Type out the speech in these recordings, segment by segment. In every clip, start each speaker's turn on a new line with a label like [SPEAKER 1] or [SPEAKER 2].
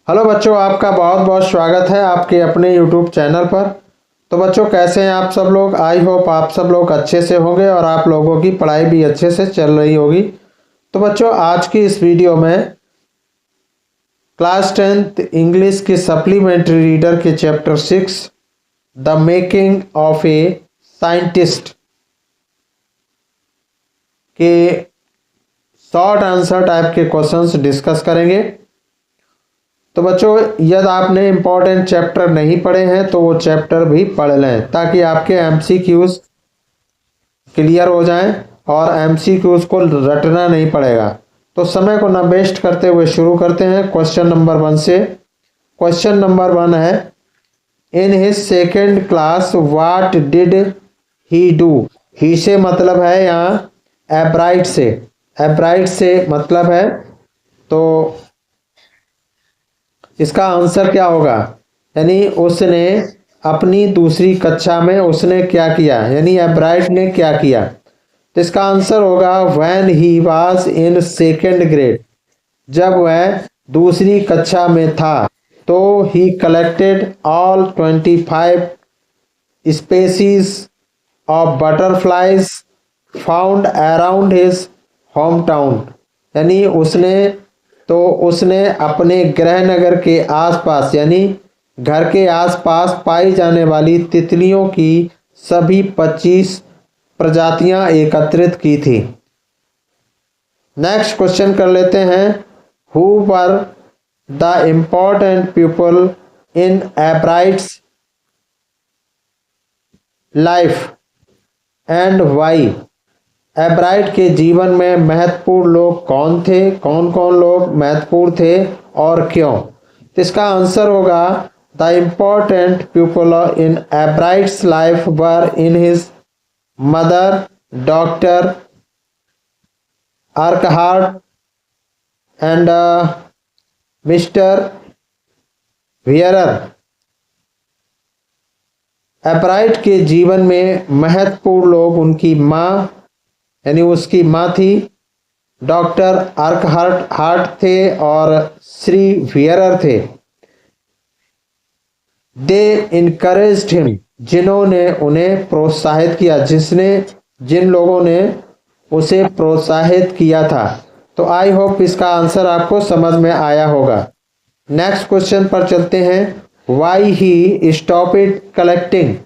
[SPEAKER 1] Hello बच्चों, आपका बहुत बहुत स्वागत है आपके अपने यूट्यूब चैनल पर। तो बच्चों, कैसे हैं आप सब लोग। आई होप आप सब लोग अच्छे से होंगे और आप लोगों की पढ़ाई भी अच्छे से चल रही होगी। तो बच्चों, आज की इस वीडियो में क्लास 10th इंग्लिश की सप्लीमेंट्री रीडर के chapter 6 the making of a scientist के शॉर्ट आंसर टाइप के क्वेश्चंस डिस्कस करेंगे। तो बच्चों, यदि आपने इम्पोर्टेंट चैप्टर नहीं पढ़े हैं तो वो चैप्टर भी पढ़ लें ताकि आपके एमसीक्यूज क्लियर हो जाएं और एमसीक्यूज को रटना नहीं पड़ेगा। तो समय को न वेस्ट करते हुए शुरू करते हैं क्वेश्चन नंबर 1 से। क्वेश्चन नंबर 1 है, in his second class what did he do. He से मतलब है यहाँ एब्राइट से, एब्राइट से मतलब है, तो इसका आंसर क्या होगा, यानी उसने अपनी दूसरी कक्षा में उसने क्या किया, यानी एब्राइट ने क्या किया। तो इसका आंसर होगा when he was in second grade. जब वह दूसरी कक्षा में था तो ही collected all 25 species of butterflies found around his home town. यानी उसने अपने गृह नगर के आसपास, यानी घर के आसपास पाई जाने वाली तितलियों की सभी 25 प्रजातियां एकत्रित की थी। नेक्स्ट क्वेश्चन कर लेते हैं, who were the important people in Ebright's life and why. Ebright के जीवन में महत्वपूर्ण लोग कौन थे, कौन कौन लोग महत्वपूर्ण थे और क्यों। तो इसका आंसर होगा the important people in Ebright's life were in his mother doctor Urquhart and mister Weirer. Ebright के जीवन में महत्वपूर्ण लोग उनकी माँ, यानी उसकी माँ थी, डॉक्टर अर्कहार्ट थे और श्री वियरर थे। दे इनकरेज्ड हिम, जिन्होंने उन्हें प्रोत्साहित किया, जिन लोगों ने उसे प्रोत्साहित किया था। तो आई होप इसका आंसर आपको समझ में आया होगा। नेक्स्ट क्वेश्चन पर चलते हैं, why he stopped collecting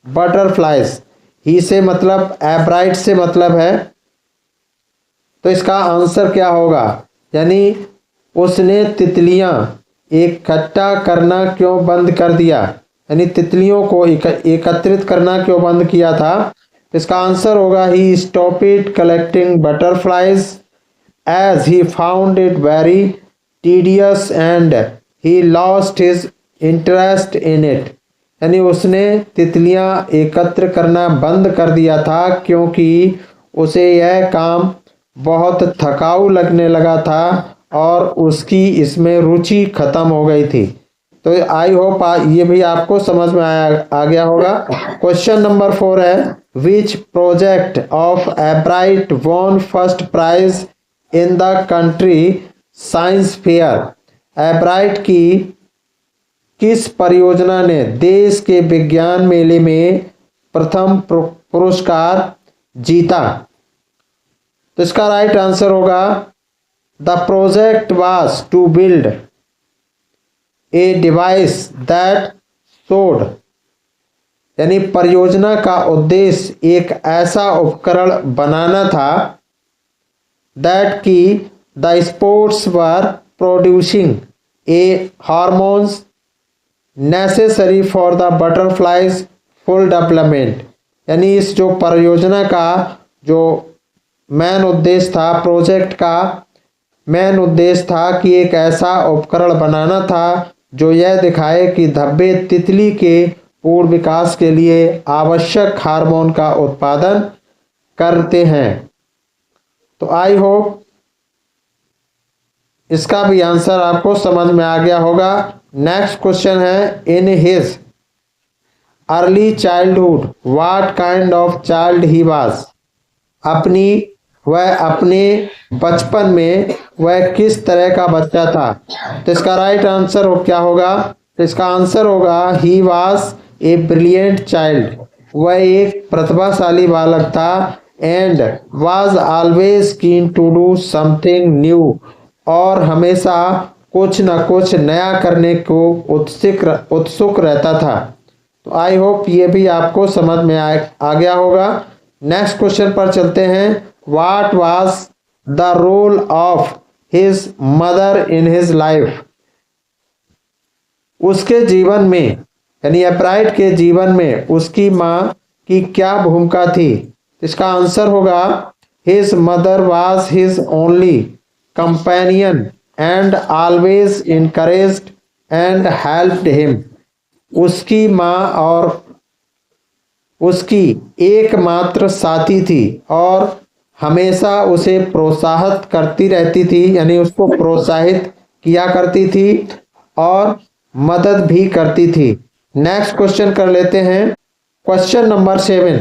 [SPEAKER 1] butterflies. He से मतलब एब्राइट से मतलब है, तो इसका आंसर क्या होगा, यानी उसने तितलियां इकट्ठा करना क्यों बंद कर दिया, यानी तितलियों को एकत्रित करना क्यों बंद किया था। इसका आंसर होगा he stopped collecting butterflies as he found it very tedious and he lost his interest in it. यानी उसने तितलियां एकत्र करना बंद कर दिया था क्योंकि उसे यह काम बहुत थकाऊ लगने लगा था और उसकी इसमें रुचि खत्म हो गई थी। तो आई होप ये भी आपको समझ में आ गया होगा। क्वेश्चन नंबर 4 है, which project of Ebright won first prize in the country science fair. Ebright की किस परियोजना ने देश के विज्ञान मेले में प्रथम पुरस्कार जीता। तो इसका राइट आंसर होगा the project was to build a device that showed. यानी परियोजना का उद्देश्य एक ऐसा उपकरण बनाना था दैट की the sports were producing A hormones necessary for the butterflies full development. यानी इस जो परियोजना का जो मेन उद्देश्य था, प्रोजेक्ट का मेन उद्देश्य था कि एक ऐसा उपकरण बनाना था जो यह दिखाए कि धब्बे तितली के पूर्ण विकास के लिए आवश्यक हार्मोन का उत्पादन करते हैं। तो आई होप इसका भी आंसर आपको समझ में आ गया होगा। नेक्स्ट क्वेश्चन है, in his early childhood what kind of child he was. अपनी वह अपने बचपन में वह किस तरह का बच्चा था। तो इसका राइट आंसर हो क्या होगा, तो इसका आंसर होगा he was a brilliant child. वह एक प्रतिभाशाली बालक था and was always keen to do something new, और हमेशा कुछ न कुछ नया करने को उत्सुक रहता था। तो आई होप ये भी आपको समझ में आ गया होगा। नेक्स्ट क्वेश्चन पर चलते हैं। What was the role of his mother in his life. उसके जीवन में यानी एब्राइट के जीवन में उसकी माँ की क्या भूमिका थी। इसका आंसर होगा his mother was his only companion and always encouraged and helped him. उसकी माँ और उसकी एकमात्र साथी थी और हमेशा उसे प्रोत्साहित करती रहती थी, यानी उसको प्रोत्साहित किया करती थी और मदद भी करती थी। नेक्स्ट क्वेश्चन कर लेते हैं। Question number 7,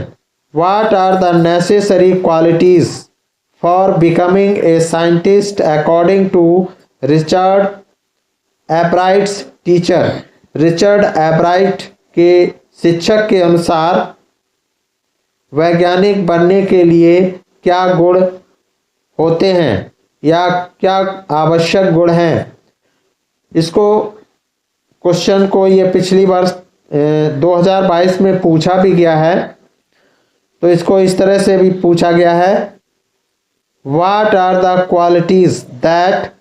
[SPEAKER 1] what are the necessary qualities for becoming a scientist according to Richard Ebright's teacher. Richard Ebright के शिक्षक के अनुसार वैज्ञानिक बनने के लिए क्या गुण होते हैं या क्या आवश्यक गुण हैं। इसको क्वेश्चन को ये पिछली बार 2022 में पूछा भी गया है, तो इसको इस तरह से भी पूछा गया है। What are the qualities that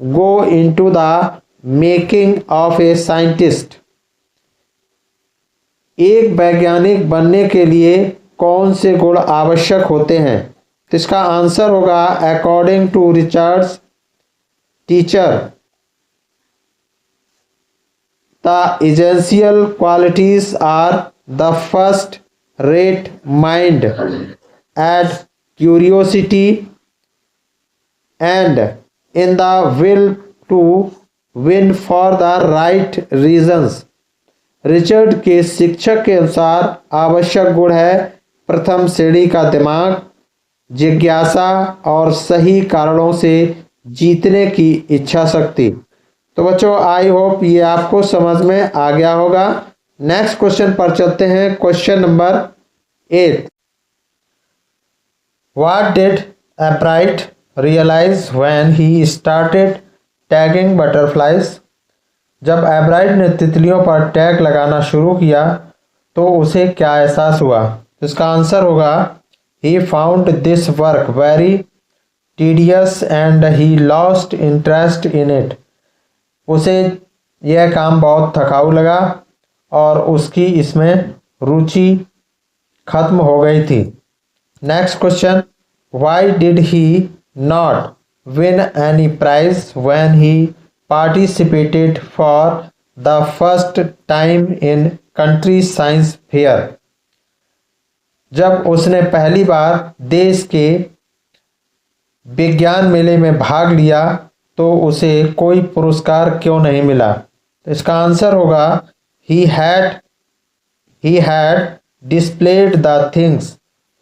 [SPEAKER 1] go into the making of a scientist. एक वैज्ञानिक बनने के लिए कौन से गुण आवश्यक होते हैं। तो इसका आंसर होगा according to Richard's teacher the essential qualities are the first rate mind and curiosity and in the will to win for the right reasons. Richard के शिक्षक के अनुसार आवश्यक गुण है प्रथम श्रेणी का दिमाग, जिज्ञासा और सही कारणों से जीतने की इच्छा शक्ति। तो बच्चों आई होप ये आपको समझ में आ गया होगा। नेक्स्ट क्वेश्चन पर चलते हैं। Question number 8, what did Ebright realize when he started tagging butterflies. जब एब्राइट ने तितलियों पर टैग लगाना शुरू किया तो उसे क्या एहसास हुआ। इसका आंसर होगा he found this work very tedious and he lost interest in it. उसे यह काम बहुत थकाऊ लगा और उसकी इसमें रुचि खत्म हो गई थी। Next question, why did he not win any prize when he participated for the first time in country science fair। जब उसने पहली बार देश के विज्ञान मेले में भाग लिया तो उसे कोई पुरस्कार क्यों नहीं मिला। तो इसका आंसर होगा he had displayed the things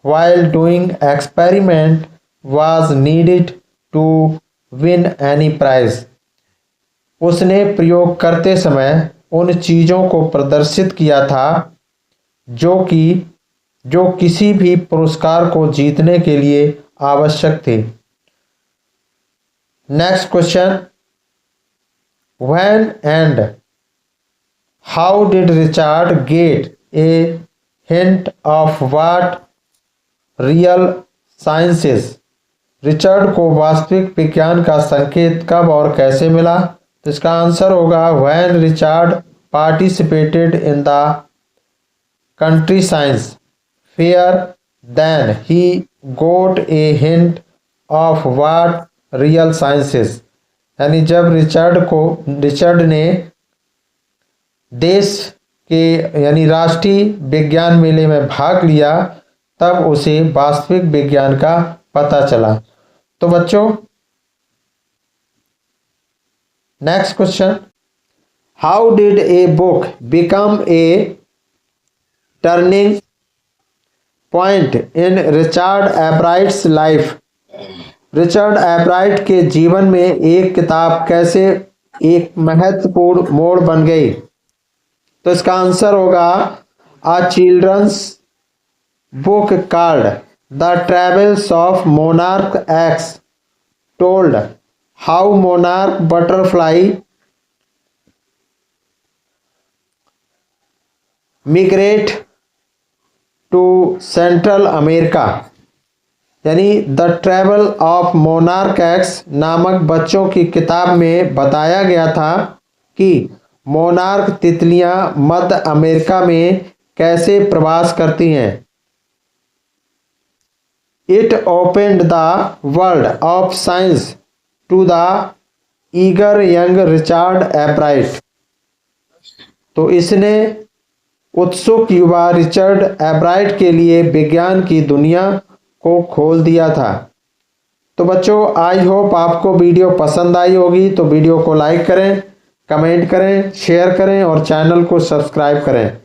[SPEAKER 1] while doing experiment was needed to win any prize। उसने प्रयोग करते समय उन चीज़ों को प्रदर्शित किया था जो किसी भी पुरस्कार को जीतने के लिए आवश्यक थे। Next question, when and how did Richard gate A hint of what real science is. Richard को वास्तविक विज्ञान का संकेत कब और कैसे मिला। तो इसका आंसर होगा when Richard participated in the country science fair then he got a hint of what real science is. यानी जब रिचर्ड ने देश के यानी राष्ट्रीय विज्ञान मेले में भाग लिया तब उसे वास्तविक विज्ञान का पता चला। तो बच्चों next question, how did a book become a turning point in Richard Ebright's life. Richard Ebright के जीवन में एक किताब कैसे एक महत्वपूर्ण मोड़ बन गई? तो इसका आंसर होगा a children's book called the travels of monarch X told how monarch butterfly migrate to central America. यानी the travel of monarch X नामक बच्चों की किताब में बताया गया था कि मोनार्क तितलियां मध्य अमेरिका में कैसे प्रवास करती हैं। It opened the world of science to the eager young Richard Ebright. तो इसने उत्सुक युवा रिचर्ड एब्राइट के लिए विज्ञान की दुनिया को खोल दिया था। तो बच्चों, आई होप आपको वीडियो पसंद आई होगी। तो वीडियो को लाइक करें, कमेंट करें, शेयर करें और चैनल को सब्सक्राइब करें।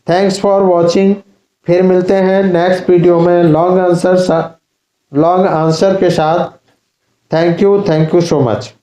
[SPEAKER 1] Thanks for watching. फिर मिलते हैं नेक्स्ट वीडियो में लॉन्ग आंसर के साथ। Thank you so much.